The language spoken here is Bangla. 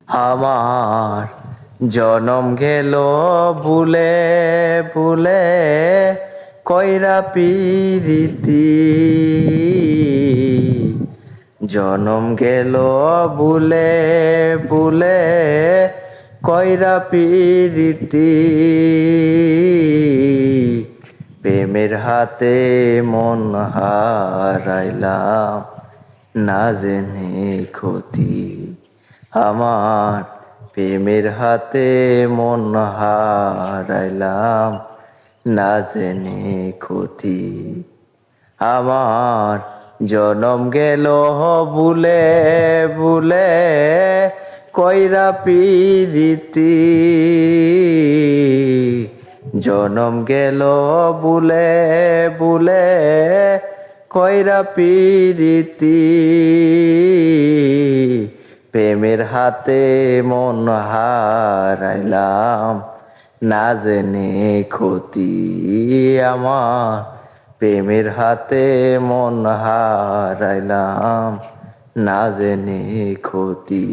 আমার জনম গেল ভুলে ভুলে কইরা পিরিতি জনম গেল ভুলে ভুলে কইরা পিরিতি প্রেমের হাতে মন হারাইলাম না জেনে ক্ষতি আমার প্রেমের হাতে মন হারাইলাম না জেনে ক্ষতি আমার জনম গেল ভুলে ভুলে কইরা পিরিতি জনম গেল ভুলে ভুলে কইরা পিরিতি প্রেমের হাতে মন হারাইলাম না জেনে ক্ষতি আমার প্রেমের হাতে মন হারাইলাম না জেনে ক্ষতি।